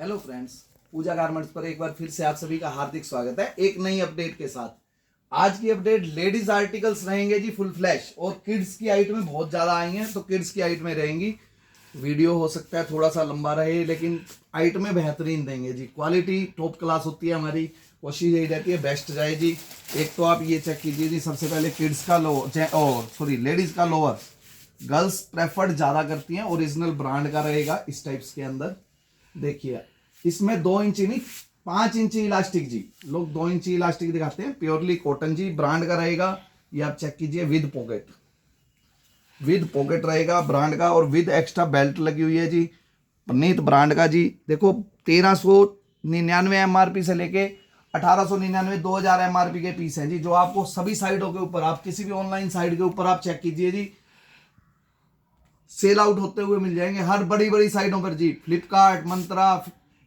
Hello friends, पूजा garments पर एक बार फिर से आप सभी का हार्दिक स्वागत है एक नई अपडेट के साथ। आज की अपडेट लेडीज आर्टिकल्स रहेंगे जी फुल फ्लैश, और किड्स की आइटमें बहुत ज़्यादा आई हैं तो किड्स की आइटमें रहेंगी। वीडियो हो सकता है थोड़ा सा लंबा रहे, लेकिन आइटमें बेहतरीन देंगे जी। क्वालिटी टॉप क्लास होती है, हमारी कोशिश यही रहती है बेस्ट जाए जी। एक तो आप ये चेक कीजिए जी, सबसे पहले किड्स का लेडीज़ का लोअर गर्ल्स प्रेफर्ड ज़्यादा करती हैं, ओरिजिनल ब्रांड का रहेगा इस टाइप्स के अंदर। देखिए इसमें 2 इंची नहीं 5 इंची इलास्टिक जी, लोग 2 इंची इलास्टिक दिखाते हैं, प्योरली कॉटन जी ब्रांड का रहेगा। ये आप चेक कीजिए, विद पॉकेट रहेगा ब्रांड का, और विद एक्स्ट्रा बेल्ट लगी हुई है जी, परनीत ब्रांड का जी। देखो 1399 एमआरपी से लेके 1899 2000 एमआरपी के पीस हैं जी, जो आपको सभी साइडों के ऊपर, आप किसी भी ऑनलाइन साइट के ऊपर आप चेक कीजिए जी, सेल आउट होते हुए मिल जाएंगे हर बड़ी बड़ी साइटों पर जी। फ्लिपकार्ट, मंत्रा,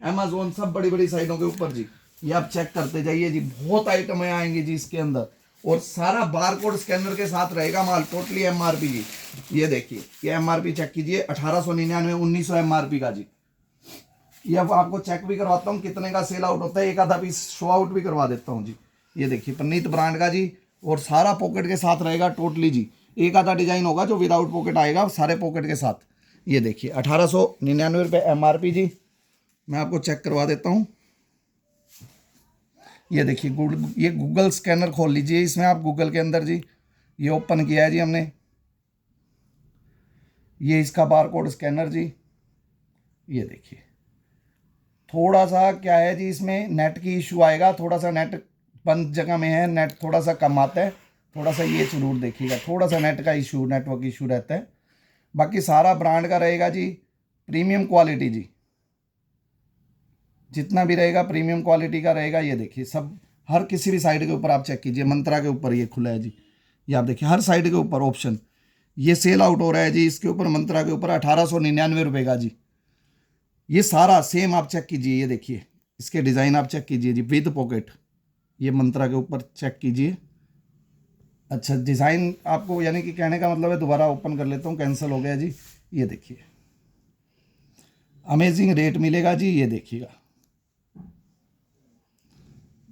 अमेजोन, सब बड़ी बड़ी साइटों के ऊपर जी। ये आप चेक करते जाइए जी, बहुत आइटमें आएंगी जी इसके अंदर, और सारा बारकोड स्कैनर के साथ रहेगा माल, टोटली एमआरपी जी। ये देखिए, ये एमआरपी चेक कीजिए, 1899 1900 एमआरपी का जी। ये अब आपको चेक भी करवाता हूँ कितने का सेल आउट होता है, एक आधा पीस शो आउट भी करवा देता हूँ जी। ये देखिए परनीत ब्रांड का जी, और सारा पॉकेट के साथ रहेगा टोटली जी। एक आधा डिजाइन होगा जो विदाउट पॉकेट आएगा, सारे पॉकेट के साथ। ये देखिए 1899 रुपये एमआरपी जी। मैं आपको चेक करवा देता हूँ। ये देखिए ये गूगल स्कैनर खोल लीजिए, इसमें आप गूगल के अंदर जी, ये ओपन किया है जी हमने, ये इसका बारकोड स्कैनर जी। ये देखिए थोड़ा सा क्या है जी, इसमें नेट की इशू आएगा, थोड़ा सा नेट बंद जगह में है, नेट थोड़ा सा कम आता है, थोड़ा सा ये जरूर देखिएगा, थोड़ा सा नेट का इशू, नेटवर्क इशू रहता है। बाकी सारा ब्रांड का रहेगा जी, प्रीमियम क्वालिटी जी, जितना भी रहेगा प्रीमियम क्वालिटी का रहेगा। ये देखिए सब, हर किसी भी साइड के ऊपर आप चेक कीजिए, मंत्रा के ऊपर ये खुला है जी, ये आप देखिए हर साइड के ऊपर ऑप्शन, ये सेल आउट हो रहा है जी इसके ऊपर, मंत्रा के ऊपर 1899 रुपये का जी। ये सारा सेम आप चेक कीजिए, ये देखिए इसके डिज़ाइन आप चेक कीजिए जी, विद पॉकेट, ये मंत्रा के ऊपर चेक कीजिए। अच्छा डिज़ाइन आपको, यानी कि कहने का मतलब है, दोबारा ओपन कर लेता हूँ, कैंसिल हो गया जी। ये देखिए अमेजिंग रेट मिलेगा जी। ये देखिएगा,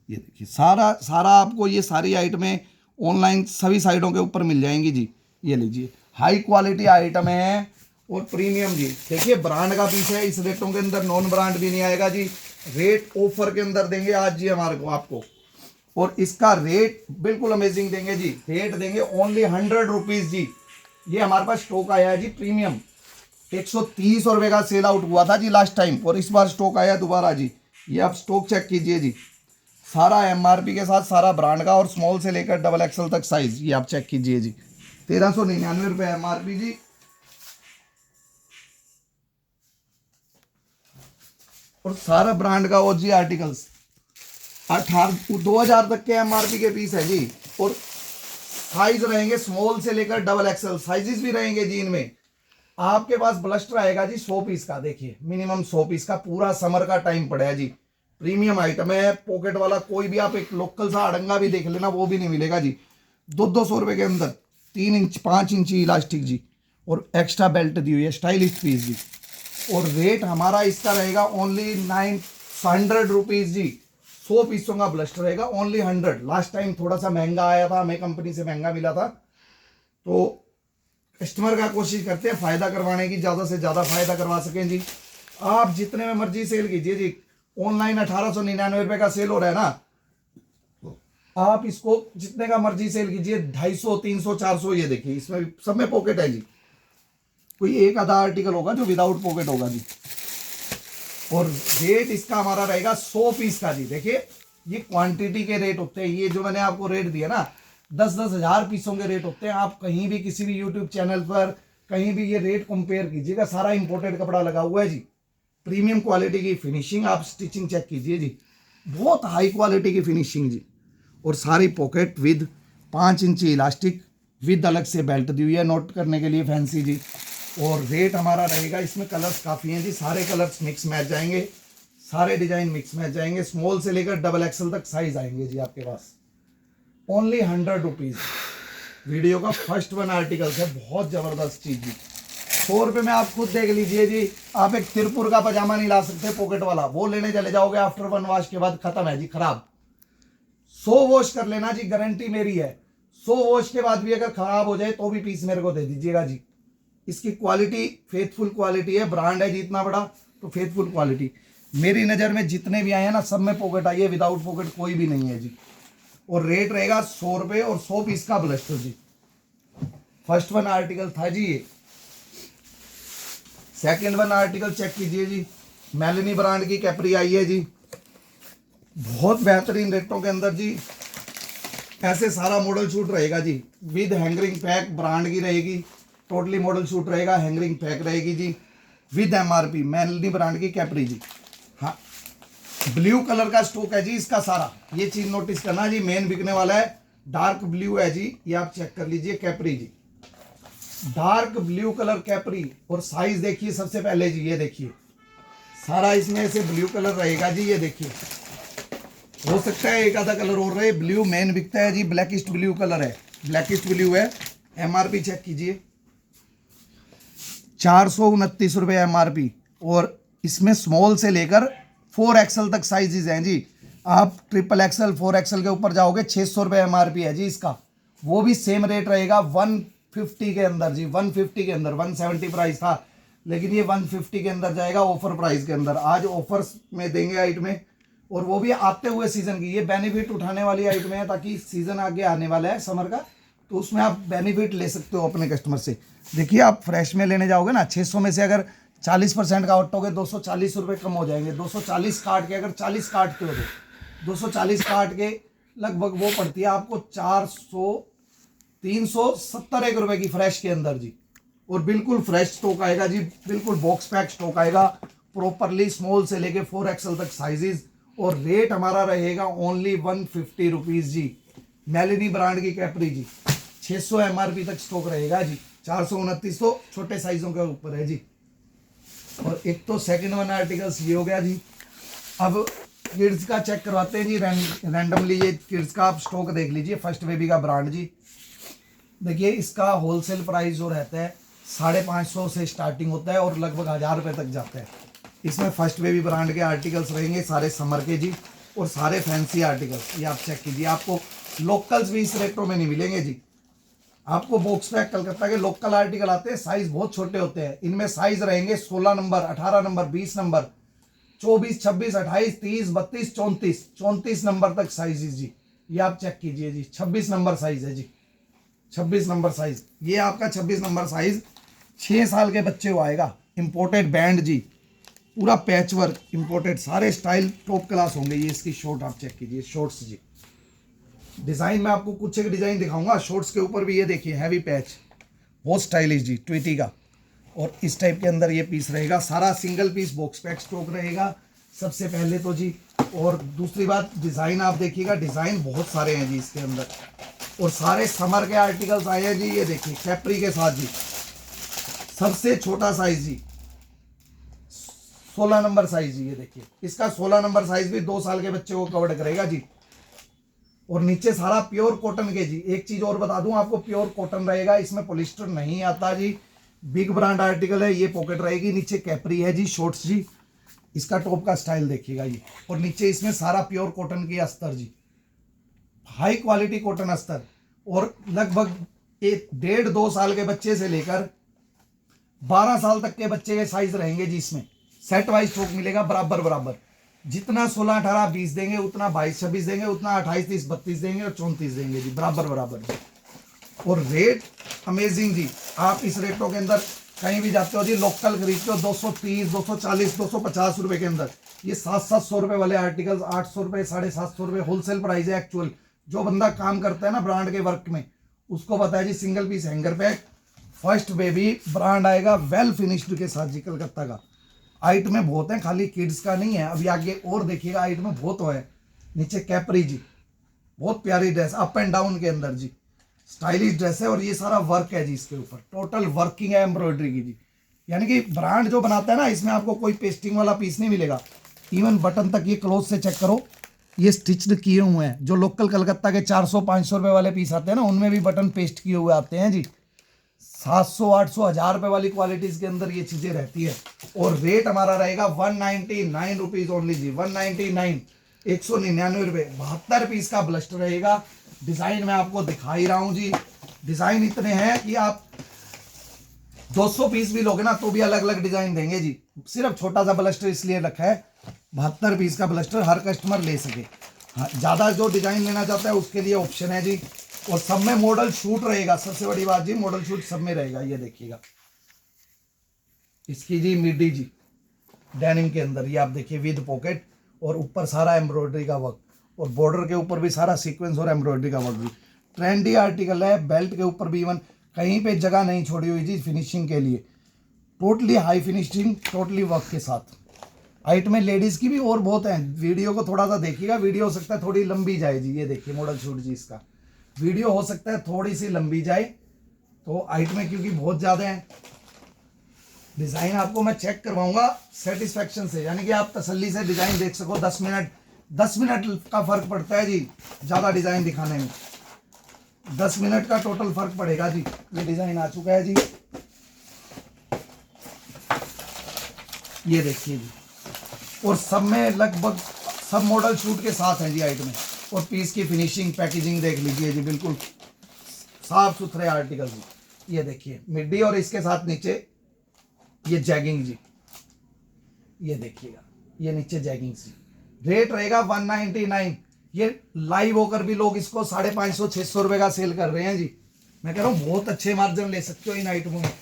ये देखिए सारा सारा आपको, ये सारी आइटमें ऑनलाइन सभी साइटों के ऊपर मिल जाएंगी जी। ये लीजिए हाई क्वालिटी आइटम है और प्रीमियम जी। देखिए ब्रांड का पीस है, इस रेटों के अंदर नॉन ब्रांड भी नहीं आएगा जी। रेट ऑफर के अंदर देंगे आज जी हमारे को आपको, और इसका रेट बिल्कुल अमेजिंग देंगे जी। रेट देंगे ओनली 100 रुपीज़ जी। ये हमारे पास स्टॉक आया है जी प्रीमियम, 130 रुपये का सेल आउट हुआ था जी लास्ट टाइम, और इस बार स्टॉक आया दोबारा जी। ये आप स्टॉक चेक कीजिए जी, सारा एमआरपी के साथ, सारा ब्रांड का, और स्मॉल से लेकर डबल एक्सल तक साइज, ये आप चेक कीजिए जी। 1399 रुपये एमआरपी जी, और सारा ब्रांड का ओजी आर्टिकल्स 2000 तक के एमआरपी के पीस है जी, और साइज रहेंगे स्मॉल से लेकर डबल एक्सल साइजेस भी रहेंगे जी। इनमें आपके पास ब्लस्टर आएगा जी 100 पीस का, देखिए मिनिमम 100 पीस का, पूरा समर का टाइम पड़ा है जी। प्रीमियम आइटम है, पॉकेट वाला कोई भी, आप एक लोकल सा अड़ंगा भी देख लेना, वो भी नहीं मिलेगा जी। 200 रुपये के अंदर 3 इंच 5 इंची इलास्टिक जी, और एक्स्ट्रा बेल्ट दी हुई है, स्टाइलिश पीस जी। और रेट हमारा इसका रहेगा ओनली 900 रुपीज़ जी। 100 पीसों का ब्लस्टर रहेगा ओनली 100। लास्ट टाइम थोड़ा सा महंगा आया था, हमें कंपनी से महंगा मिला था, तो कस्टमर का कोशिश करते हैं फ़ायदा करवाने की, ज़्यादा से ज़्यादा फ़ायदा करवा सकें जी। आप जितने में मर्जी सेल कीजिए जी, ऑनलाइन 1899 रुपये का सेल हो रहा है ना, आप इसको जितने का मर्जी सेल कीजिए, 250 300 400। ये देखिए इसमें सब में पॉकेट है जी, कोई एक आधा आर्टिकल होगा जो विदाउट पॉकेट होगा जी। और रेट इसका हमारा रहेगा 100 पीस का जी। देखिए ये क्वांटिटी के रेट होते हैं, ये जो मैंने आपको रेट दिया ना, 10-10 हज़ार पीसों के रेट होते हैं। आप कहीं भी किसी भी यूट्यूब चैनल पर कहीं भी ये रेट कंपेयर कीजिएगा, सारा इंपोर्टेड कपड़ा लगा हुआ है जी। प्रीमियम क्वालिटी की फिनिशिंग, आप स्टिचिंग चेक कीजिए जी, बहुत हाई क्वालिटी की फिनिशिंग जी। और सारी पॉकेट विद 5 इंची इलास्टिक, विद अलग से बेल्ट दी हुई है नोट करने के लिए, फैंसी जी। और रेट हमारा रहेगा, इसमें कलर्स काफ़ी हैं जी, सारे कलर्स मिक्स मैच जाएंगे, सारे डिजाइन मिक्स मैच जाएंगे, स्मॉल से लेकर डबल एक्सल तक साइज आएंगे जी आपके पास। Only 100 rupees. वीडियो का फर्स्ट 1 आर्टिकल है, बहुत ज़बरदस्त चीज़ जी। 100 रुपये में आप खुद देख लीजिए जी। आप एक तिरपुर का पजामा नहीं ला सकते पॉकेट वाला, वो लेने चले जाओगे आफ्टर 1 वॉश के बाद खत्म है जी, खराब। 100 वॉश कर लेना जी, गारंटी मेरी है। 100 वॉश के बाद भी अगर खराब हो जाए तो भी पीस मेरे को दे दीजिएगा जी। इसकी क्वालिटी फेथफुल क्वालिटी है, ब्रांड है जी इतना बड़ा, तो फेथफुल क्वालिटी। मेरी नज़र में जितने भी आए हैं ना, सब में पॉकेट आई है, विदाउट पॉकेट कोई भी नहीं है जी। और रेट रहेगा 100 रुपये और 100 पीस का ब्लस्टर जी। फर्स्ट वन आर्टिकल था जी ये। सेकंड वन आर्टिकल चेक कीजिए जी, मेलनी ब्रांड की कैपरी आई है जी, बहुत बेहतरीन रेटों के अंदर जी। ऐसे सारा मॉडल शूट रहेगा जी, विद हैंगरिंग पैक, ब्रांड की रहेगी, टोटली मॉडल शूट रहेगा, हैंगरिंग पैक रहेगी जी, विद एमआरपी, मेलनी ब्रांड की कैपरी जी। हाँ, ब्लू कलर का स्टॉक है जी इसका सारा, ये चीज नोटिस करना जी, मेन बिकने वाला है। डार्क ब्लू है जी, ये आप चेक कर लीजिए, कैपरी जी, डार्क ब्लू कलर कैपरी। और साइज देखिए सबसे पहले जी, ये देखिए सारा इसमें ऐसे ब्लू कलर रहेगा जी, ये देखिए। हो सकता है एक आधा कलर और रहे, ब्लू मेन बिकता है जी, ब्लैकिस्ट ब्लू कलर है, ब्लैकिस्ट ब्लू है। एमआरपी चेक कीजिए, 429 रुपये एमआरपी। और इसमें स्मॉल से लेकर 4XL तक साइजेज हैं जी। आप XXL 4XL के ऊपर जाओगे 600 रुपये एमआरपी है जी इसका। वो भी सेम रेट रहेगा 150 के अंदर जी, 150 के अंदर। 170 प्राइस था, लेकिन ये 150 के अंदर जाएगा ऑफर प्राइस के अंदर। आज ऑफर्स में देंगे आइटमें, और वो भी आते हुए सीजन की। ये बेनिफिट उठाने वाली आइटमें है, ताकि सीजन आगे आने वाला है समर का, तो उसमें आप बेनिफिट ले सकते हो अपने कस्टमर से। देखिए आप फ्रेश में लेने जाओगे ना, 600 में से अगर 40% का हटोगे 240 रुपये कम हो जाएंगे। 240 काट के, अगर 40 काटते हो तो 240 काट के लगभग वो पड़ती है आपको 371 रुपये की फ्रेश के अंदर जी। और बिल्कुल फ्रेश स्टॉक आएगा जी, बिल्कुल बॉक्स पैक स्टॉक आएगा प्रॉपरली, स्मॉल से लेके 4XL तक साइजेस। और रेट हमारा रहेगा ओनली 150 रुपीज़ जी। मेलनी ब्रांड की कैपरी जी, 600 एमआरपी तक स्टॉक रहेगा जी। 429 तो छोटे साइजों के ऊपर है जी। और एक तो सेकंड वन आर्टिकल्स ये हो गया जी। अब किड्स का चेक करवाते हैं जी, रैंडमली ये किड्स का आप स्टॉक देख लीजिए। फर्स्ट बेबी का ब्रांड जी, देखिए इसका होलसेल प्राइस जो रहता है 550 से स्टार्टिंग होता है और लगभग 1000 रुपये तक जाता है। इसमें फर्स्ट बेबी ब्रांड के आर्टिकल्स रहेंगे, सारे समर के जी, और सारे फैंसी आर्टिकल्स। ये आप चेक कीजिए, आपको लोकल्स भी इस रेटों में नहीं मिलेंगे जी। आपको बॉक्स पैक कलकत्ता के लोकल आर्टिकल आते हैं, साइज बहुत छोटे होते हैं। इनमें साइज रहेंगे 16 नंबर, 18 नंबर, 20 नंबर, 24, 26, 28, 30, 32, 34 नंबर तक साइजेज जी। ये आप चेक कीजिए जी, 26 नंबर साइज है जी, 26 नंबर साइज। ये आपका 26 नंबर साइज 6 साल के बच्चे को आएगा। इंपोर्टेड बैंड जी, पूरा पैच वर्क इंपोर्टेड, सारे स्टाइल टॉप क्लास होंगे। ये इसकी शॉर्ट आप चेक कीजिए, शॉर्ट्स जी। डिज़ाइन में आपको कुछ एक डिज़ाइन दिखाऊंगा शॉर्ट्स के ऊपर भी। ये देखिए हैवी पैच, बहुत स्टाइलिश जी, ट्वीटी का। और इस टाइप के अंदर ये पीस रहेगा, सारा single piece box pack stock रहेगा सबसे पहले तो जी। और दूसरी बात, डिज़ाइन आप देखिएगा, डिज़ाइन बहुत सारे हैं जी इसके अंदर। और सारे समर के आर्टिकल्स आए हैं जी। ये देखिए कैपरी के साथ जी, सबसे छोटा साइज जी 16 नंबर साइज जी। ये देखिए इसका 16 नंबर साइज भी 2 साल के बच्चे को कवर करेगा जी। और नीचे सारा प्योर कॉटन के जी। एक चीज और बता दूं आपको, प्योर कॉटन रहेगा, इसमें पॉलिस्टर नहीं आता जी। बिग ब्रांड आर्टिकल है, ये पॉकेट रहेगी, नीचे कैपरी है जी, शॉर्ट्स जी। इसका टॉप का स्टाइल देखिएगा ये। और नीचे इसमें सारा प्योर कॉटन की अस्तर जी, हाई क्वालिटी कॉटन अस्तर। और लगभग 1.5-2 साल के बच्चे से लेकर 12 साल तक के बच्चे के साइज रहेंगे जी। इसमें सेट वाइज स्टॉक मिलेगा बराबर बराबर। जितना 16, 18, 20 देंगे, उतना 22, 26 देंगे, उतना 28, 30, 32 देंगे, और 34 देंगे जी, बराबर बराबर। और रेट अमेजिंग जी। आप इस रेटों के अंदर कहीं भी जाते हो जी, लोकल खरीदते हो 230, 240, 250 रुपए के अंदर। ये 700 रुपए वाले आर्टिकल्स 800 रुपए, 750 रुपए होलसेल प्राइस है एक्चुअल। जो बंदा काम करता है ना ब्रांड के वर्क में, उसको पता है जी। Single piece hanger pack, first baby brand आएगा, वेल फिनिश्ड के साथ जी, कलकत्ता का। आइटमें बहुत हैं, खाली किड्स का नहीं है। अभी आगे और देखिएगा, आइटमें बहुत है। नीचे कैपरी जी, बहुत प्यारी ड्रेस, अप एंड डाउन के अंदर जी, स्टाइलिश ड्रेस है। और ये सारा वर्क है जी इसके ऊपर, टोटल वर्किंग है एम्ब्रॉयडरी की जी। यानी कि ब्रांड जो बनाता है ना, इसमें आपको कोई पेस्टिंग वाला पीस नहीं मिलेगा। इवन बटन तक ये क्लोज से चेक करो, ये स्टिच्ड किए हुए हैं। जो लोकल कलकत्ता के 400-500 रुपए वाले पीस आते हैं ना, उनमें भी बटन पेस्ट किए हुए आते हैं जी। 700 800 1000 रुपए वाली क्वालिटीज के अंदर ये चीजें रहती है। और रेट हमारा रहेगा 199 रुपीज ओनली जी, 199, 199 रुपए। 72 पीस का ब्लस्टर रहेगा। डिजाइन मैं आपको दिखा ही रहा हूं जी, डिजाइन इतने हैं कि आप 200 पीस भी लोगे ना तो भी अलग अलग डिजाइन देंगे जी। सिर्फ छोटा सा ब्लस्टर इसलिए रखा है 72 पीस का ब्लस्टर हर कस्टमर ले सके। हाँ, ज्यादा जो डिजाइन लेना चाहता है उसके लिए ऑप्शन है जी। और सब में मॉडल शूट रहेगा, सबसे बड़ी बात जी मॉडल शूट सब में रहेगा। ये देखिएगा इसकी जी मिडी जी डेनिम के अंदर, ये आप देखिए विद पॉकेट और ऊपर सारा एम्ब्रॉयडरी का वर्क और बॉर्डर के ऊपर भी सारा सीक्वेंस और एम्ब्रॉयडरी का वर्क भी। ट्रेंडी आर्टिकल है, बेल्ट के ऊपर भी इवन कहीं पे जगह नहीं छोड़ी हुई जी फिनिशिंग के लिए। Totally high finishing, totally work के साथ। हाइट में लेडीज की भी और बहुत है। वीडियो को थोड़ा सा देखिएगा, वीडियो हो सकता है थोड़ी लंबी जाए जी। ये देखिए मॉडल शूट जी, इसका वीडियो हो सकता है थोड़ी सी लंबी जाए तो हाइट में क्योंकि बहुत ज्यादा है। डिजाइन आपको मैं चेक करवाऊंगा सेटिस्फेक्शन से, यानी कि आप तसल्ली से डिजाइन देख सको। 10 मिनट का फर्क पड़ता है जी ज्यादा डिजाइन दिखाने में। 10 मिनट का टोटल फर्क पड़ेगा जी। ये डिजाइन आ चुका है जी, ये देखिए जी। और सब में लगभग सब मॉडल शूट के साथ है जी हाइट में। और पीस की फिनिशिंग पैकेजिंग देख लीजिए जी, बिल्कुल साफ सुथरे आर्टिकल जी। ये देखिए मिडी और इसके साथ नीचे ये जैगिंग जी, ये देखिएगा ये नीचे जैगिंग जी। रेट रहेगा 199। ये लाइव होकर भी लोग इसको 550 600 रुपए का सेल कर रहे हैं जी। मैं कह रहा हूँ बहुत अच्छे मार्जिन ले सकते हो इन आइटमों में।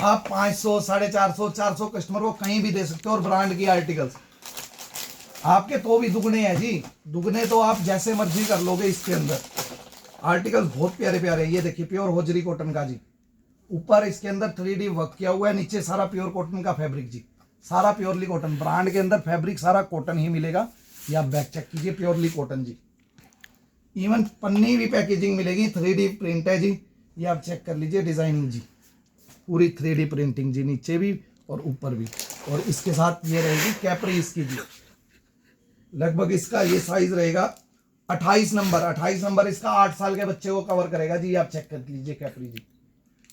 आप 500 450 400 कस्टमर को कहीं भी दे सकते हो। और ब्रांड की आर्टिकल्स आपके तो भी दुगने हैं जी, दुगने तो आप जैसे मर्जी कर लोगे। इसके अंदर आर्टिकल्स बहुत प्यारे प्यारे। ये देखिए प्योर होजरी कॉटन का जी, ऊपर इसके अंदर 3D वर्क किया हुआ है, नीचे सारा प्योर कॉटन का फैब्रिक जी, सारा प्योरली कॉटन। ब्रांड के अंदर फैब्रिक सारा कॉटन ही मिलेगा। ये आप बैक चेक कीजिए, प्योरली कॉटन जी। इवन पन्नी भी पैकेजिंग मिलेगी, 3D प्रिंट है जी। ये आप चेक कर लीजिए डिजाइनिंग जी, पूरी 3D प्रिंटिंग जी, नीचे भी और ऊपर भी। और इसके साथ ये रहेगी कैपरी इसकी जी। लगभग इसका ये साइज रहेगा 28 नंबर। 28 नंबर इसका 8 साल के बच्चे को कवर करेगा जी। आप चेक कर लीजिए कैपरी जी,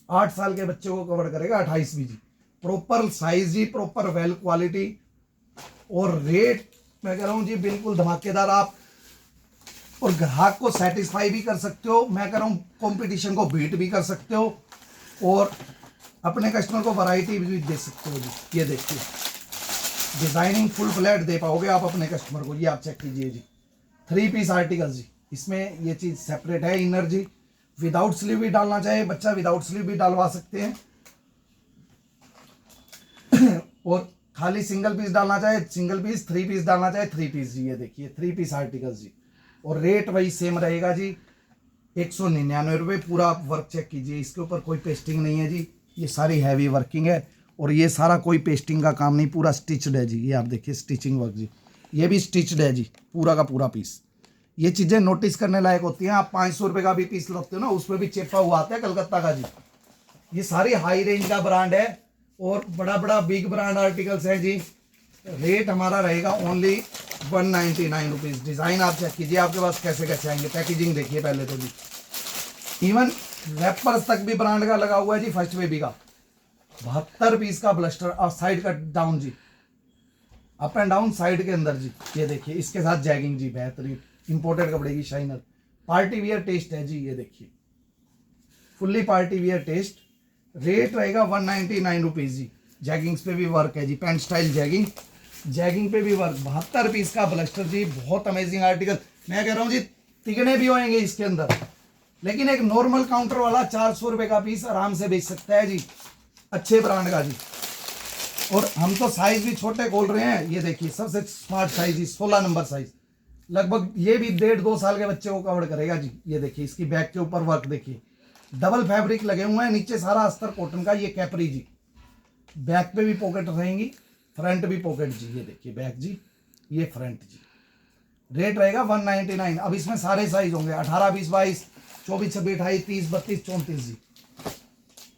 8 साल के बच्चे को कवर करेगा 28 भी जी। प्रॉपर साइज जी, प्रॉपर वेल क्वालिटी। और रेट मैं कह रहा हूँ जी बिल्कुल धमाकेदार। आप और ग्राहक को सेटिस्फाई भी कर सकते हो, मैं कह रहा हूँ कंपटीशन को बीट भी कर सकते हो और अपने कस्टमर को वैरायटी भी दे सकते हो जी। ये देखिए डिजाइनिंग फुल फ्लैट दे पाओगे आप अपने कस्टमर को। ये आप चेक कीजिए जी, 3 पीस आर्टिकल जी। इसमें ये चीज सेपरेट है इनर जी। विदाउट स्लीव भी डालना चाहे बच्चा, विदाउट स्लीव भी डालवा सकते हैं। और खाली सिंगल पीस डालना चाहे सिंगल पीस, 3 पीस डालना चाहे 3 पीस जी। ये देखिए 3 पीस आर्टिकल जी। और रेट वही सेम रहेगा जी, 199 रुपये। पूरा वर्क चेक कीजिए, इसके ऊपर कोई पेस्टिंग नहीं है जी। ये सारी हैवी वर्किंग है और ये सारा कोई पेस्टिंग का काम नहीं, पूरा स्टिच्ड है जी। ये आप देखिए स्टिचिंग वर्क जी, ये भी स्टिच्ड है जी पूरा का पूरा पीस। ये चीज़ें नोटिस करने लायक होती हैं। आप 500 रुपये का भी पीस लगते हो ना, उसमें भी चेपा हुआ आता है कलकत्ता का जी। ये सारी हाई रेंज का ब्रांड है और बड़ा बड़ा बिग ब्रांड आर्टिकल्स है जी। रेट हमारा रहेगा ओनली 199 रुपीज़। डिज़ाइन आप चेक कीजिए आपके पास कैसे कैसे आएंगे। पैकेजिंग देखिए पहले तो जी, इवन रैपर्स तक भी ब्रांड का लगा हुआ है जी। फर्स्ट बेबी का 72 पीस का ब्लस्टर और साइड कट डाउन जी, अप एंड डाउन साइड के अंदर जी। ये देखिए इसके साथ जैगिंग जी, बेहतरीन इंपोर्टेड कपड़े की शाइनर। पार्टी वियर टेस्ट है जी। ये देखिए fully party wear test. Rate रहेगा 199 रुपीज़ जी। जैगिंग्स पे भी वर्क है जी, पैंट स्टाइल जैगिंग, जैगिंग पे भी वर्क। 72 पीस का ब्लस्टर जी, बहुत अमेजिंग आर्टिकल। मैं कह रहा हूँ जी तिगने भी होंगे इसके अंदर, लेकिन एक नॉर्मल काउंटर वाला 400 रुपये का पीस आराम से बेच सकता है जी, अच्छे ब्रांड का जी। और हम तो साइज भी छोटे खोल रहे हैं। ये देखिए सबसे स्मार्ट साइज जी, 16 नंबर साइज। लगभग ये भी 1.5-2 साल के बच्चे को कवर करेगा जी। ये देखिए इसकी बैक के ऊपर वर्क देखिए, डबल फैब्रिक लगे हुए हैं, नीचे सारा अस्तर कॉटन का। ये कैपरी जी, बैक पे भी पॉकेट रहेंगी, फ्रंट भी पॉकेट जी। ये देखिए बैक जी, ये फ्रंट जी। रेट रहेगा 199। अब इसमें सारे साइज होंगे 18, 20, 22, 24, 26, 28, 30, 32, 34 जी।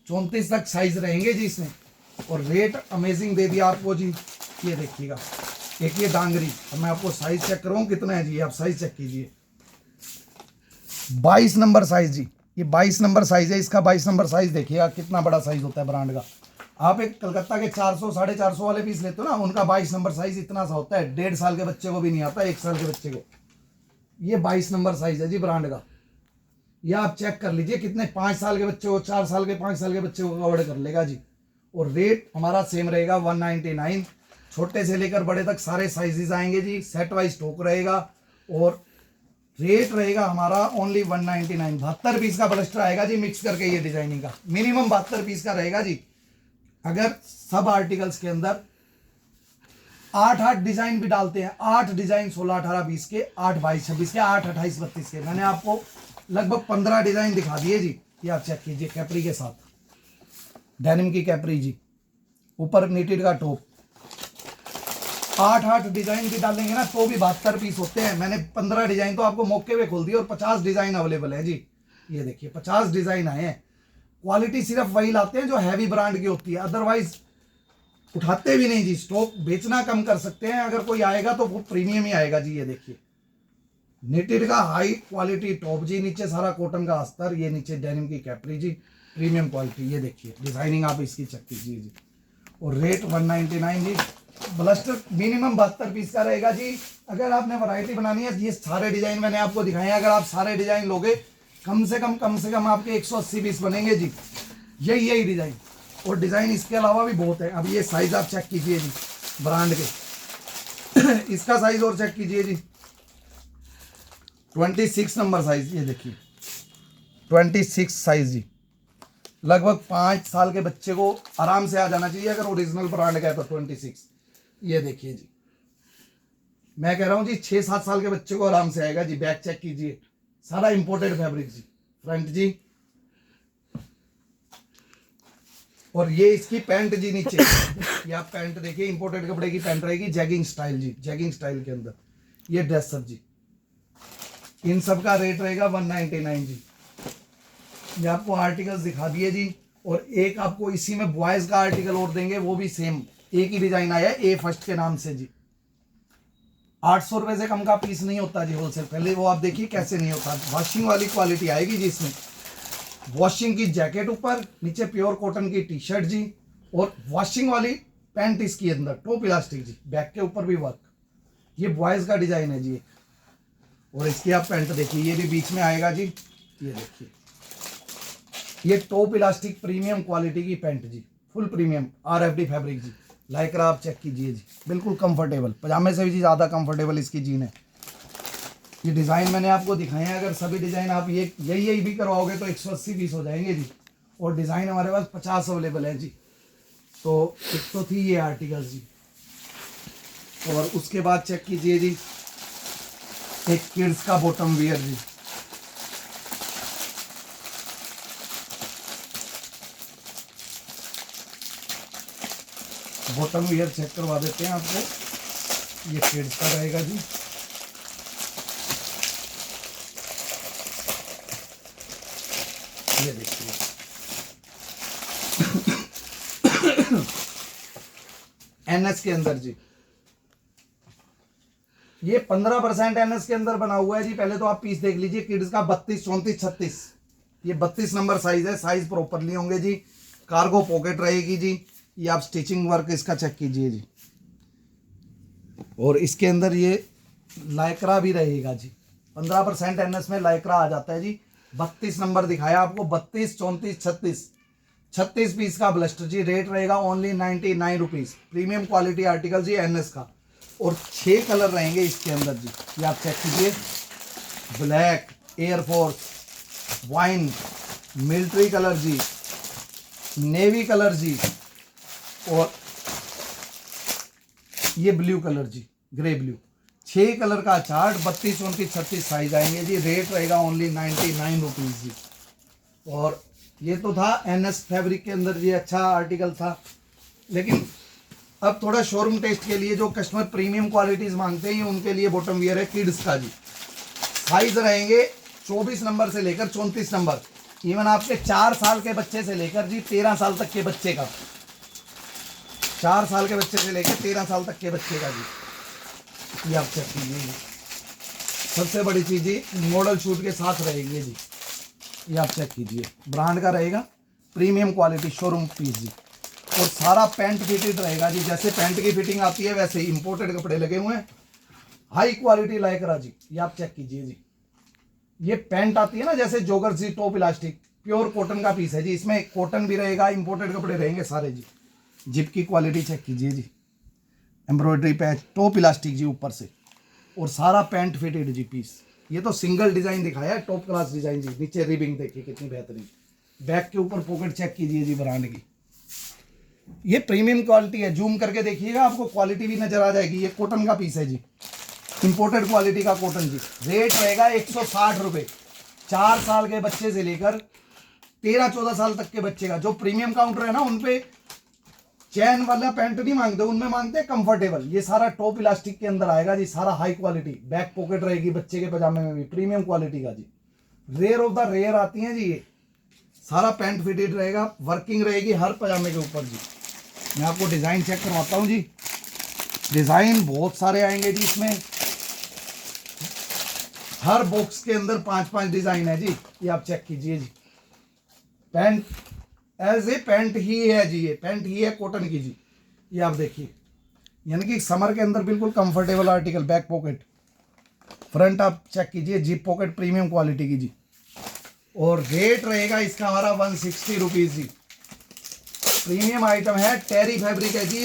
34 तक साइज रहेंगे जी इसमें। और रेट अमेजिंग दे दिया आपको जी। ये देखिएगा एक ये डांगरी, अब मैं आपको साइज चेक करूँ कितना है जी। आप साइज चेक कीजिए, 22 नंबर साइज जी। ये 22 नंबर साइज है इसका। 22 नंबर साइज देखिएगा कितना बड़ा साइज होता है ब्रांड का। आप एक कलकत्ता के 400 450 वाले पीस लेते हो ना, उनका 22 नंबर साइज इतना सा होता है। 1.5 साल के बच्चे को भी नहीं आता, 1 साल के बच्चे को। ये 22 नंबर साइज है जी ब्रांड का। ये आप चेक कर लीजिए कितने 5 साल के बच्चे को, 4 साल के 5 साल के बच्चे को कवर कर लेगा जी। और रेट हमारा सेम रहेगा 199। छोटे से लेकर बड़े तक सारे साइजेस आएंगे जी। सेट वाइज स्टॉक रहेगा और रेट रहेगा हमारा ओनली 199। 72 पीस का ब्लस्टर आएगा जी मिक्स करके। ये डिजाइनिंग का मिनिमम 72 पीस का रहेगा जी। अगर सब आर्टिकल्स के अंदर 8 डिजाइन भी डालते हैं, 8 डिजाइन 16 18 20 के, 8 22 26 के, 8 28 32 के, मैंने आपको लगभग 15 डिजाइन दिखा दिए जी। ये आप चेक कीजिए कैपरी के साथ, डेनिम की कैपरी जी, ऊपर नीटेड का टॉप। 8 डिजाइन भी डालेंगे ना तो भी 72 पीस होते हैं। मैंने 15 डिजाइन तो आपको मौके पे खोल दिए और 50 डिजाइन अवेलेबल है जी। ये देखिए 50 डिजाइन आए हैं। क्वालिटी सिर्फ वही लाते हैं जो हैवी ब्रांड की होती है, अदरवाइज उठाते भी नहीं जी। स्टॉक बेचना कम कर सकते हैं, अगर कोई आएगा तो वो प्रीमियम ही आएगा जी। ये देखिए निटेड का हाई क्वालिटी टॉप जी, नीचे सारा कॉटन का अस्तर, ये नीचे डेनिम की कैपरी जी, प्रीमियम क्वालिटी। ये देखिए डिजाइनिंग आप इसकी चेक कीजिए जी। और रेट 199 जी। ब्लस्टर मिनिमम 72 पीस का रहेगा जी। अगर आपने वैरायटी बनानी है, ये सारे डिजाइन मैंने आपको दिखाए हैं, अगर आप सारे डिजाइन लोगे कम से कम आपके 180 पीस बनेंगे जी। यही डिजाइन, और डिजाइन इसके अलावा भी बहुत है। अब ये साइज आप चेक कीजिए जी ब्रांड के। इसका साइज और चेक कीजिए जी, 26 नंबर साइज। ये देखिए 26 साइज जी। लगभग 5 साल के बच्चे को आराम से आ जाना चाहिए अगर ओरिजिनल ब्रांड का है तो। 26 ये देखिए जी, मैं कह रहा हूं जी 6-7 साल के बच्चे को आराम से आएगा जी। बैक चेक कीजिए, सारा इंपोर्टेड फैब्रिक जी। फ्रंट जी, और ये इसकी पैंट जी नीचे। ये आप पैंट देखिए, इंपोर्टेड कपड़े की पैंट रहेगी, जैगिंग स्टाइल जी, जैगिंग स्टाइल के अंदर। ये ड्रेस सब जी, इन सब का रेट रहेगा 199 जी। ये आपको आर्टिकल्स दिखा दिए जी। और एक आपको इसी में बॉयज का आर्टिकल और देंगे, वो भी सेम एक ही डिजाइन आया है, ए फर्स्ट के नाम से जी। 800 रुपए से कम का पीस नहीं होता जी होलसेल। पहले वो आप देखिए कैसे नहीं होता। वॉशिंग वाली क्वालिटी आएगी जी इसमें। वॉशिंग की जैकेट ऊपर, नीचे प्योर कॉटन की टी शर्ट जी, और वॉशिंग वाली पैंट इसकी अंदर, टॉप इलास्टिक जी, बैक के ऊपर भी वर्क। ये बॉयज का डिजाइन है जी। और इसकी आप पैंट देखिए, ये भी बीच में आएगा जी। ये देखिए ये टॉप इलास्टिक प्रीमियम क्वालिटी की पैंट जी, फुल प्रीमियम RFD फैब्रिक जी। लाइक्रा आप चेक कीजिए जी, बिल्कुल कंफर्टेबल, पजामे से भी जी ज़्यादा कंफर्टेबल इसकी जीन है। ये डिज़ाइन मैंने आपको दिखाए हैं, अगर सभी डिज़ाइन आप यही भी करवाओगे तो 180 पीस हो जाएंगे जी। और डिज़ाइन हमारे पास 50 अवेलेबल है जी। तो एक तो थी ये आर्टिकल जी, और उसके बाद चेक कीजिए जी एक किड्स का बॉटम वियर जी। बॉटम वियर चेक करवा देते हैं आपको। ये किड्स का रहेगा जी। ये देखिए NS के अंदर जी। ये 15% NS के अंदर बना हुआ है जी। पहले तो आप पीस देख लीजिए किड्स का 32 34 36। ये 32 नंबर साइज है, साइज प्रॉपरली होंगे जी। कार्गो पॉकेट रहेगी जी। ये आप स्टिचिंग वर्क इसका चेक कीजिए जी। और इसके अंदर ये लाइक्रा भी रहेगा जी। 15% NS में लाइक्रा आ जाता है जी। 32 नंबर दिखाया आपको, 32 34 36 36 पीस का ब्लस्टर जी। रेट रहेगा only 99 rupees. Premium quality article जी NS का। और 6 कलर रहेंगे इसके अंदर जी। ये आप चेक कीजिए, black, air force, wine, military colour जी, नेवी कलर जी, और ये ब्लू कलर जी, ग्रे ब्लू। 6 कलर का चार्ट, 32 29 36 साइज आएंगे जी। रेट रहेगा ओनली 99 रुपीज़ जी। और ये तो था NS फैब्रिक के अंदर, ये अच्छा आर्टिकल था। लेकिन अब थोड़ा शोरूम टेस्ट के लिए जो कस्टमर प्रीमियम क्वालिटीज़ मांगते हैं उनके लिए बॉटम वियर है किड्स का जी। साइज रहेंगे 24 नंबर से लेकर 34 नंबर। इवन आपके 4 साल के बच्चे से लेकर जी 13 साल तक के बच्चे का, 4 साल के बच्चे से लेकर 13 साल तक के बच्चे का जी। ये आप चेक कीजिए। सबसे बड़ी चीज़ जी मॉडल शूट के साथ रहेगी जी। ये आप चेक कीजिए, ब्रांड का रहेगा, प्रीमियम क्वालिटी शोरूम पीस जी। और सारा पैंट फिटेड रहेगा जी, जैसे पैंट की फिटिंग आती है वैसे ही इंपोर्टेड कपड़े लगे हुए हैं, हाई क्वालिटी लाइक्रा जी। ये आप चेक कीजिए जी, ये पैंट आती है ना जैसे जोगर जी, टॉप इलास्टिक, प्योर कॉटन का पीस है जी, इसमें कॉटन भी रहेगा, इंपोर्टेड कपड़े रहेंगे सारे जी। जिप की क्वालिटी चेक कीजिए जी, एम्ब्रॉयडरी पैच, टॉप इलास्टिक जी ऊपर से, और सारा पैंट फिटेड जी पीस। ये तो सिंगल डिजाइन दिखाया है, टॉप क्लास डिजाइन जी। नीचे रिबिंग देखिए कितनी बेहतरीन, बैक के ऊपर पॉकेट चेक कीजिए जी ब्रांड की। ये प्रीमियम क्वालिटी है, जूम करके देखिएगा आपको क्वालिटी भी नजर आ जाएगी। ये कॉटन का पीस है जी, इंपोर्टेड क्वालिटी का कॉटन जी। रेट रहेगा 160 रुपये। 4 साल के बच्चे से लेकर 13-14 साल तक के बच्चे का। जो प्रीमियम काउंटर है ना, उनपे चैन वाला पैंट नहीं मांगते, उनमें मांगते कंफर्टेबल। ये सारा टॉप इलास्टिक के अंदर आएगा जी, सारा हाई क्वालिटी, बैक पॉकेट रहेगी बच्चे के पजामे में भी, प्रीमियम क्वालिटी का जी। रेयर ऑफ द रेयर आती हैं जी ये। सारा पैंट फिटेड रहेगा, वर्किंग रहेगी हर पजामे के ऊपर जी। मैं आपको डिजाइन चेक करवाता हूँ जी। डिजाइन बहुत सारे आएंगे जी इसमें, हर बॉक्स के अंदर 5-5 डिजाइन है जी। ये आप चेक कीजिए जी, पैंट एज ए पैंट ही है जी, ये पैंट ही है कॉटन की जी। ये आप देखिए, यानी कि समर के अंदर बिल्कुल comfortable article. Back pocket, front आप चेक कीजिए, जिप पॉकेट प्रीमियम क्वालिटी की जी। और रेट रहेगा इसका हमारा 160 रुपीज़ जी। प्रीमियम आइटम है, टेरी फैब्रिक है जी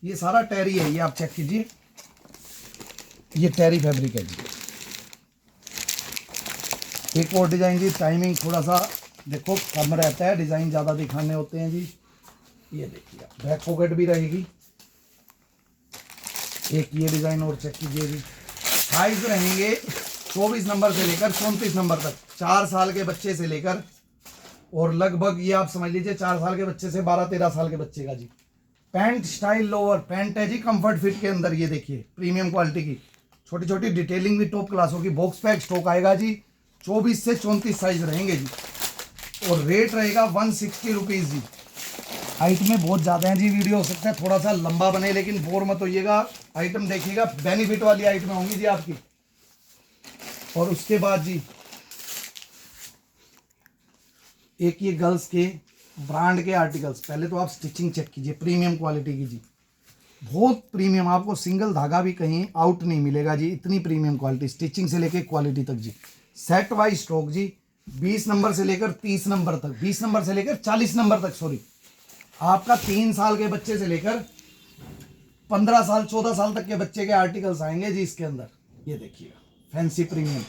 ये सारा टेरी है। ये आप चेक कीजिए, ये टेरी फैब्रिक है जी। एक और डिजाइन जी, टाइमिंग थोड़ा सा देखो कम रहता है, डिजाइन ज़्यादा दिखाने होते हैं जी। ये देखिए, बैक पॉकेट भी रहेगी। एक ये डिजाइन और चेक कीजिए जी। साइज रहेंगे 24 नंबर से लेकर 34 नंबर तक, 4 साल के बच्चे से लेकर, और लगभग ये आप समझ लीजिए 4 साल के बच्चे से 12-13 साल के बच्चे का जी। पैंट स्टाइल लोअर पैंट है जी, कंफर्ट फिट के अंदर। ये देखिए प्रीमियम क्वालिटी की, छोटी छोटी डिटेलिंग भी टॉप क्लास होगी। बॉक्स पैक स्टॉक आएगा जी, 24 से 34 साइज रहेंगे जी। और रेट रहेगा 160 रुपीज़ जी। आइटमें बहुत ज़्यादा हैं जी, वीडियो हो सकता है थोड़ा सा लंबा बने, लेकिन बोर मत होइएगा। आइटम देखिएगा, बेनिफिट वाली आइटम होंगी जी आपकी। और उसके बाद जी एक ये गर्ल्स के ब्रांड के आर्टिकल्स। पहले तो आप स्टिचिंग चेक कीजिए, प्रीमियम क्वालिटी की जी, बहुत प्रीमियम। आपको सिंगल धागा भी कहीं आउट नहीं मिलेगा जी, इतनी प्रीमियम क्वालिटी, स्टिचिंग से लेकर क्वालिटी तक जी। सेट वाइज स्टॉक जी, 20 नंबर से लेकर 30 नंबर तक, 20 नंबर से लेकर 40 नंबर तक, सॉरी। आपका 3 साल के बच्चे से लेकर 15 साल 14 साल तक के बच्चे के आर्टिकल्स आएंगे जी इसके अंदर। ये देखिएगा, फैंसी प्रीमियम।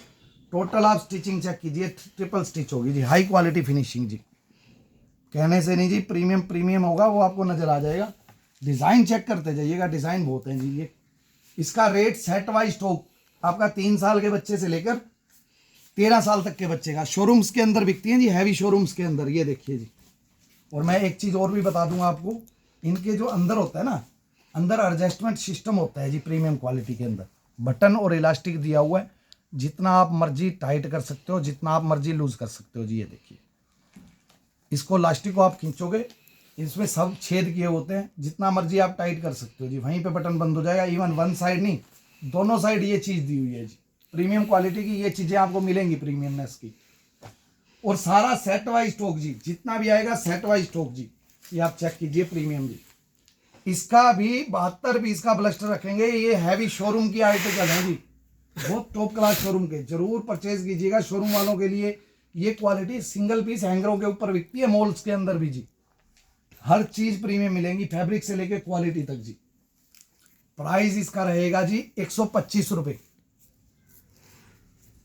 टोटल आप स्टिचिंग चेक कीजिए, ट्रिपल स्टिच होगी जी, हाई क्वालिटी फिनिशिंग जी। कहने से नहीं जी, प्रीमियम प्रीमियम होगा, वो आपको नजर आ जाएगा। डिजाइन चेक करते जाइएगा, डिजाइन बहुत हैं जी ये। इसका रेट सेट वाइज स्टॉक आपका 3 साल के बच्चे से लेकर 13 साल तक के बच्चे का। शोरूम्स के अंदर बिकती हैं जी, हैवी शोरूम्स के अंदर। ये देखिए जी। और मैं एक चीज़ और भी बता दूंगा आपको, इनके जो अंदर होता है ना, अंदर एडजस्टमेंट सिस्टम होता है जी प्रीमियम क्वालिटी के अंदर। बटन और इलास्टिक दिया हुआ है, जितना आप मर्जी टाइट कर सकते हो, जितना आप मर्जी लूज कर सकते हो जी। ये देखिए, इसको इलास्टिक को आप खींचोगे, इसमें सब छेद किए होते हैं, जितना मर्जी आप टाइट कर सकते हो जी। वहीं पे बटन बंद हो जाएगा। इवन वन साइड नहीं, दोनों साइड ये चीज़ दी हुई है जी। प्रीमियम क्वालिटी की ये चीज़ें आपको मिलेंगी प्रीमियमनेस की। और सारा सेट वाइज स्टॉक जी, जितना भी आएगा सेट वाइज स्टॉक जी। ये आप चेक कीजिए, प्रीमियम जी। इसका भी 72 पीस का ब्लस्टर रखेंगे। ये हैवी शोरूम की आर्टिकल है जी, बहुत टॉप क्लास शोरूम के। जरूर परचेज कीजिएगा शोरूम वालों के लिए। ये क्वालिटी सिंगल पीस हैंगरों के ऊपर बिकती है, मॉल्स के अंदर भी जी। हर चीज प्रीमियम मिलेंगी, फैब्रिक से लेके क्वालिटी तक जी। प्राइस इसका रहेगा जी 125 रुपये।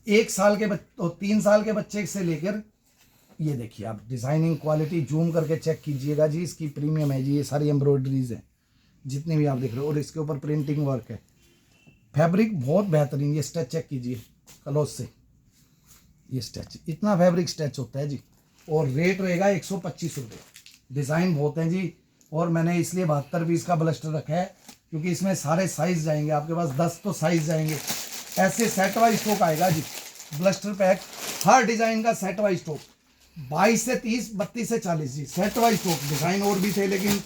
1 साल के 3 साल के बच्चे से लेकर, ये देखिए आप डिजाइनिंग क्वालिटी जूम करके चेक कीजिएगा जी। इसकी प्रीमियम है जी, ये सारी एम्ब्रॉयडरीज हैं जितनी भी आप देख रहे हो, और इसके ऊपर प्रिंटिंग वर्क है। फैब्रिक बहुत बेहतरीन। ये स्टेच चेक कीजिए क्लोज से, ये स्टेच, इतना फैब्रिक स्टेच होता है जी। और रेट रहेगा 125 रुपये। डिज़ाइन बहुत हैं जी, और मैंने इसलिए 72 पीस का ब्लस्टर रखा है क्योंकि इसमें सारे साइज जाएंगे आपके पास, 10 तो साइज जाएंगे। ऐसे सेट वाइज स्टॉक आएगा जी, ब्लस्टर पैक हर डिज़ाइन का सेट वाइज स्टॉक। 22 से 30, 32 से 40 जी, सेट वाइज स्टॉक। डिज़ाइन और भी थे, लेकिन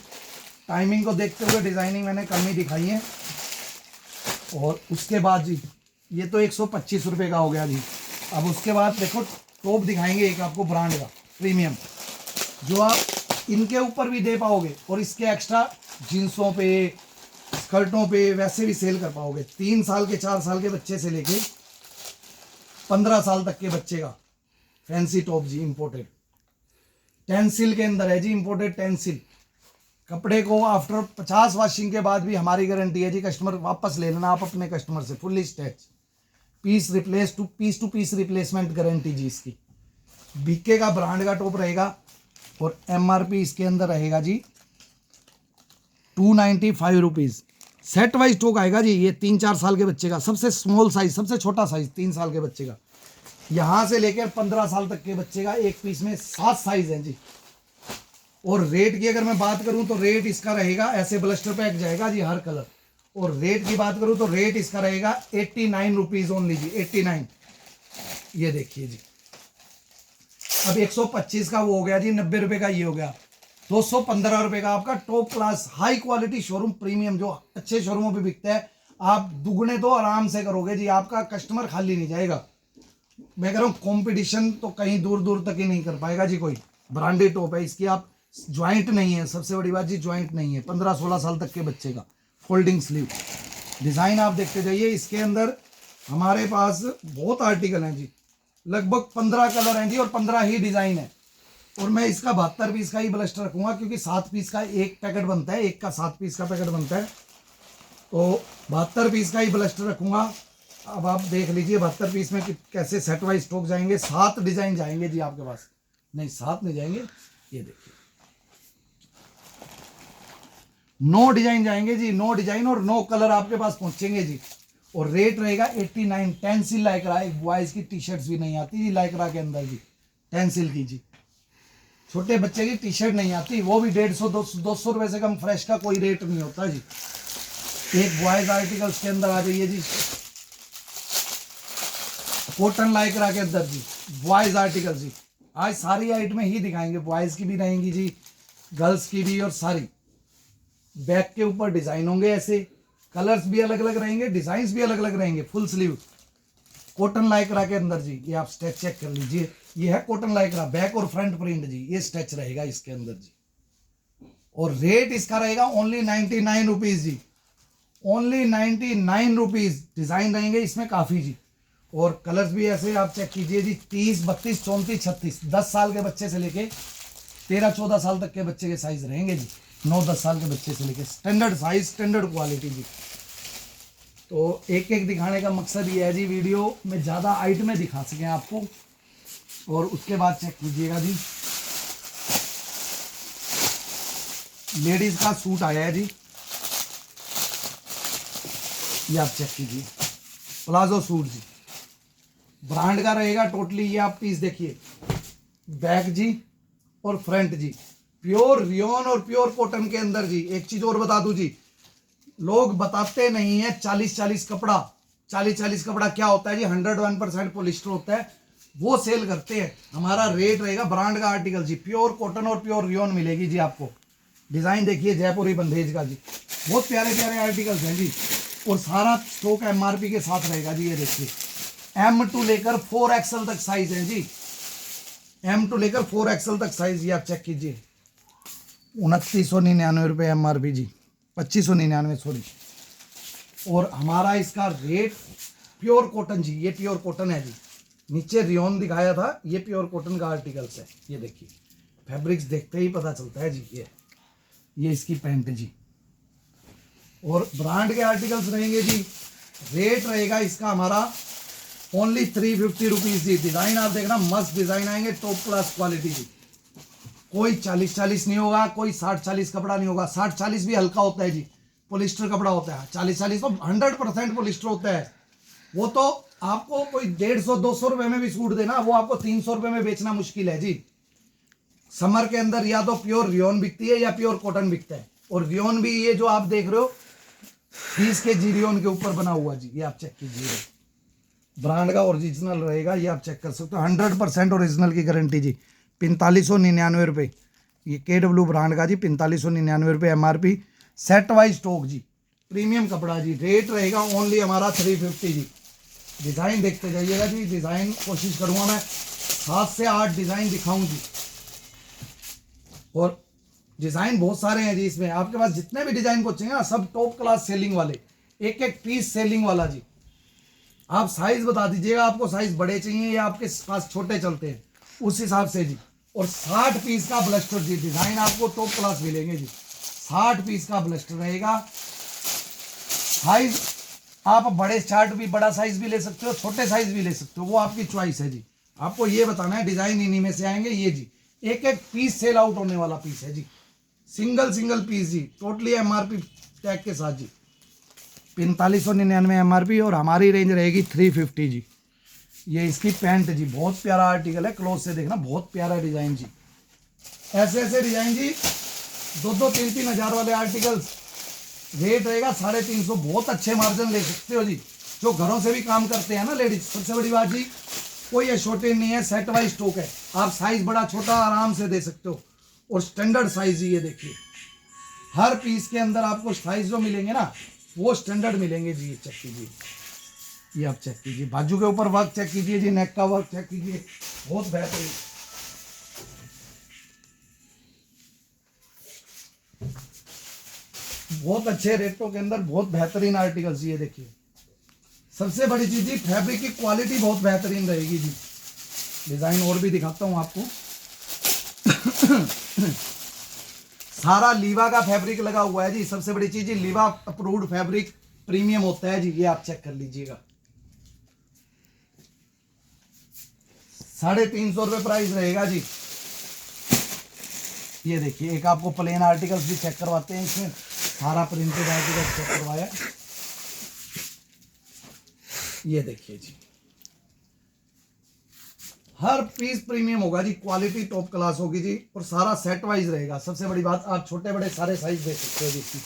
टाइमिंग को देखते हुए डिज़ाइनिंग मैंने कम ही दिखाई है। और उसके बाद जी, ये तो 125 रुपये का हो गया जी। अब उसके बाद देखो टॉप दिखाएंगे एक आपको ब्रांड का प्रीमियम, जो आप इनके ऊपर भी दे पाओगे और इसके एक्स्ट्रा जींसों पे, स्कर्टों पे वैसे भी सेल कर पाओगे। 3 साल के 4 साल के बच्चे से लेके 15 साल तक के बच्चे का फैंसी टॉप जी, इंपोर्टेड टेंसिल के अंदर है जी, इंपोर्टेड टेंसिल। कपड़े को आफ्टर 50 वॉशिंग के बाद भी हमारी गारंटी है जी, कस्टमर वापस ले लेना आप अपने कस्टमर से, fully stitch, piece to piece replacement guarantee जी इसकी। बीके का ब्रांड का टॉप रहेगा और एमआरपी इसके अंदर रहेगा जी 295 रुपीज़। सेट वाइज टॉक आएगा जी, ये 3-4 साल के बच्चे का सबसे स्मॉल साइज, सबसे छोटा साइज 3 साल के बच्चे का, यहाँ से लेकर 15 साल तक के बच्चे का एक पीस में 7 साइज है जी। और रेट की अगर मैं बात करूं तो रेट इसका रहेगा, ऐसे ब्लस्टर पैक जाएगा जी हर कलर, और रेट की बात करूं तो रेट इसका रहेगा 89 रुपीज़ ओनली जी, 89। ये देखिए जी, अब 125 का वो हो गया जी, 90 रुपये का ये हो गया, 215 रुपये का आपका top class high quality showroom premium, जो अच्छे शोरूमों पे बिकता है। आप दुगने तो आराम से करोगे जी, आपका कस्टमर खाली नहीं जाएगा। मैं कह रहा हूँ कंपटीशन तो कहीं दूर दूर तक ही नहीं कर पाएगा जी कोई। ब्रांडेड टॉप है, इसकी आप ज्वाइंट नहीं है, सबसे बड़ी बात जी ज्वाइंट नहीं है। 15-16 साल तक के बच्चे का फोल्डिंग स्लीव। डिज़ाइन आप देखते जाइए, इसके अंदर हमारे पास बहुत आर्टिकल हैं जी, लगभग 15 कलर हैं जी और 15 ही डिज़ाइन है। और मैं इसका 72 पीस का ही ब्लस्टर रखूँगा, क्योंकि 7 पीस का एक पैकेट बनता है, एक का 7 पीस का पैकेट बनता है, तो 72 पीस का ही ब्लस्टर रखूँगा। अब आप देख लीजिए 72 पीस में कैसे सेट वाइज स्टॉक जाएंगे। 7 डिज़ाइन जाएंगे जी आपके पास, नहीं 7 नहीं जाएंगे, ये देखिए 9 डिज़ाइन जाएंगे जी, 9 डिज़ाइन और 9 कलर आपके पास पहुंचेंगे जी। और रेट रहेगा 89। टेंसिल लाइक्रा, एक बॉयज़ की टी शर्ट्स भी नहीं आती जी लाइक्रा के अंदर जी, टेंसिल की जी। छोटे बच्चे की टी शर्ट नहीं आती, वो भी 150-200 रुपये से कम फ्रेश का कोई रेट नहीं होता जी। एक बॉयज़ आर्टिकल्स के अंदर आ जाइए जी, कॉटन लाइक्रा के अंदर जी, बॉयज़ आर्टिकल जी। आज सारी आइटमें ही दिखाएंगे, बॉयज़ की भी रहेंगी जी, गर्ल्स की भी, और सारी बैक के ऊपर डिज़ाइन होंगे ऐसे, कलर्स भी अलग अलग रहेंगे, डिज़ाइंस भी अलग अलग रहेंगे। फुल स्लीव कॉटन लाइक्रा के अंदर जी, ये आप स्टेच चेक कर लीजिए, ये है कॉटन लाइक्रा, बैक और फ्रंट प्रिंट जी, ये स्टेच रहेगा इसके अंदर जी। और रेट इसका रहेगा ओनली 99 रुपीज़ जी, ओनली 99 रुपीज़। डिज़ाइन रहेंगे इसमें काफ़ी जी, और कलर्स भी ऐसे आप चेक कीजिए जी, 30, 32, 34, 36, 10 साल के बच्चे से लेके 13-14 साल तक के बच्चे के साइज रहेंगे जी, 9-10 साल के बच्चे से लेके स्टैंडर्ड साइज, स्टैंडर्ड क्वालिटी जी। तो एक एक दिखाने का मकसद ये है जी, वीडियो में ज़्यादा आइटमें दिखा सकें आपको। और उसके बाद चेक कीजिएगा जी, लेडीज़ का सूट आया है जी, ये आप चेक कीजिए, प्लाजो सूट जी, ब्रांड का रहेगा टोटली। ये आप पीस देखिए, बैक जी और फ्रंट जी, प्योर रियोन और प्योर कॉटन के अंदर जी। एक चीज और बता दूं जी, लोग बताते नहीं है 40-40 कपड़ा, 40-40 कपड़ा क्या होता है जी, 101% पॉलिस्टर होता है, वो सेल करते हैं। हमारा रेट रहेगा ब्रांड का आर्टिकल जी, प्योर कॉटन और प्योर रियोन मिलेगी जी आपको। डिजाइन देखिए जयपुरी बंदेज का जी, बहुत प्यारे प्यारे आर्टिकल्स हैं जी, और सारा स्टॉक एमआरपी के साथ रहेगा जी। ये देखिए M2 लेकर 4XL तक साइज है जी, M2 लेकर 4XL तक साइज, ये आप चेक कीजिए। 2999 रुपये एमआरपी जी, 2599 सॉरी। और हमारा इसका रेट प्योर कॉटन जी, ये प्योर कॉटन है जी, नीचे रियोन दिखाया था, ये प्योर कॉटन का आर्टिकल्स है। ये देखिए फैब्रिक्स देखते ही पता चलता है जी। ये इसकी पैंट जी, और ब्रांड के आर्टिकल्स रहेंगे जी। रेट रहेगा इसका हमारा ओनली 350 रुपीज़ जी। डिज़ाइन आप देखना, मस्त डिज़ाइन आएंगे, टॉप क्लास क्वालिटी जी। कोई 40-40 नहीं होगा, कोई 60-40 कपड़ा नहीं होगा। 60-40 भी हल्का होता है जी, पॉलिस्टर कपड़ा होता है। 40-40 तो 100% पॉलिस्टर होता है। वो तो आपको कोई 150-200 रुपये में भी सूट देना, वो आपको 300 रुपये में बेचना मुश्किल है जी। समर के अंदर या तो प्योर रियोन बिकती है या प्योर कॉटन बिकता है। और रियोन भी ये जो आप देख रहे हो 20 के जी रियोन के ऊपर बना हुआ जी, ये आप चेक कीजिए, ब्रांड का ओरिजिनल रहेगा, ये आप चेक कर सकते हो। 100% ओरिजिनल की गारंटी जी। 4599 रुपये, ये KW ब्रांड का जी, 4599 रुपये एमआरपी। सेट वाइज स्टॉक जी, प्रीमियम कपड़ा जी। रेट रहेगा ओनली हमारा 350 जी। डिज़ाइन देखते जाइएगा जी, डिज़ाइन कोशिश करूँगा मैं 7 से 8 डिजाइन दिखाऊं जी। और डिजाइन बहुत सारे हैं जी इसमें, आपके पास जितने भी डिजाइन को चाहिए ना सब टॉप क्लास सेलिंग वाले, एक एक पीस सेलिंग वाला जी। आप साइज बता दीजिएगा, आपको साइज बड़े चाहिए या आपके पास छोटे चलते हैं, उस हिसाब से जी। और 60 पीस का ब्लस्टर जी, डिजाइन आपको टॉप क्लास मिलेंगे जी। 60 पीस का ब्लस्टर रहेगा। साइज आप बड़े चार्ट भी, बड़ा साइज भी ले सकते हो, छोटे साइज भी ले सकते हो, वो आपकी चॉइस है जी। आपको ये बताना है डिजाइन इन्हीं में से आएंगे। ये जी एक एक पीस सेल आउट होने वाला पीस है जी, सिंगल पीस जी, टोटली एमआरपी टैग के साथ जी। 4599 एमआरपी और हमारी रेंज रहेगी 350 जी। ये इसकी पैंट जी, बहुत प्यारा आर्टिकल है, क्लोज से देखना, बहुत प्यारा डिजाइन जी। ऐसे ऐसे डिजाइन जी 2-3 हज़ार वाले आर्टिकल्स, रेट रहेगा 350। बहुत अच्छे मार्जिन ले सकते हो जी, जो घरों से भी काम करते हैं ना लेडीज। सबसे बड़ी बात जी, कोई एशॉर्टेज नहीं है, सेट वाइज स्टॉक है, आप साइज बड़ा छोटा आराम से दे सकते हो। और स्टैंडर्ड साइज ही ये देखिए, हर पीस के अंदर आपको साइज जो मिलेंगे ना वो स्टैंडर्ड मिलेंगे जी। ये चेक कीजिए, ये आप चेक कीजिए, बाजू के ऊपर वर्क चेक कीजिए जी, नेक का वर्क चेक कीजिए, बहुत बेहतरीन। बहुत अच्छे रेटों के अंदर बहुत बेहतरीन आर्टिकल्स ये देखिए। सबसे बड़ी चीज जी, फैब्रिक की क्वालिटी बहुत बेहतरीन रहेगी जी। डिजाइन और भी दिखाता हूं आपको। सारा लीवा का फैब्रिक लगा हुआ है जी। सबसे बड़ी चीज जी, लीवा अप्रूव्ड फैब्रिक प्रीमियम होता है जी। ये आप चेक कर लीजिएगा, 350 रुपये प्राइस रहेगा जी। ये देखिए, एक आपको प्लेन आर्टिकल्स भी चेक करवाते हैं, इसमें सारा प्रिंटेड आर्टिकल चेक करवाया। ये देखिए जी, हर पीस प्रीमियम होगा जी, क्वालिटी टॉप क्लास होगी जी, और सारा सेट वाइज रहेगा। सबसे बड़ी बात, आप छोटे बड़े सारे साइज दे सकते हो जी इसकी।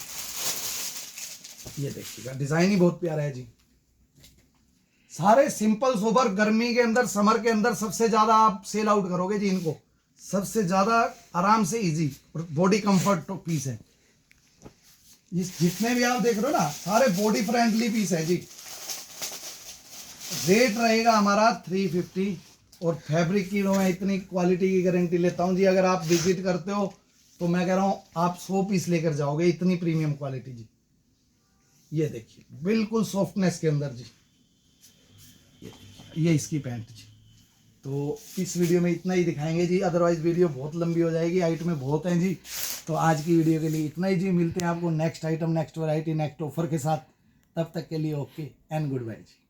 ये देखिएगा, डिजाइन ही बहुत प्यारा है जी। सारे सिंपल सोबर, गर्मी के अंदर, समर के अंदर सबसे ज्यादा आप सेल आउट करोगे जी इनको, सबसे ज्यादा आराम से इजी और बॉडी कंफर्ट पीस है। जितने भी आप देख रहे हो ना, सारे बॉडी फ्रेंडली पीस है जी। रेट रहेगा हमारा 350। और फैब्रिक की मैं इतनी क्वालिटी की गारंटी लेता हूं जी, अगर आप विजिट करते हो तो मैं कह रहा हूं आप 100 पीस लेकर जाओगे, इतनी प्रीमियम क्वालिटी जी। ये देखिए, बिल्कुल सॉफ्टनेस के अंदर जी। ये इसकी पैंट जी। तो इस वीडियो में इतना ही दिखाएंगे जी, अदरवाइज वीडियो बहुत लंबी हो जाएगी, आइटमें बहुत हैं जी। तो आज की वीडियो के लिए इतना ही जी। मिलते हैं आपको next item, next variety, next offer के साथ। तब तक के लिए okay and goodbye ji.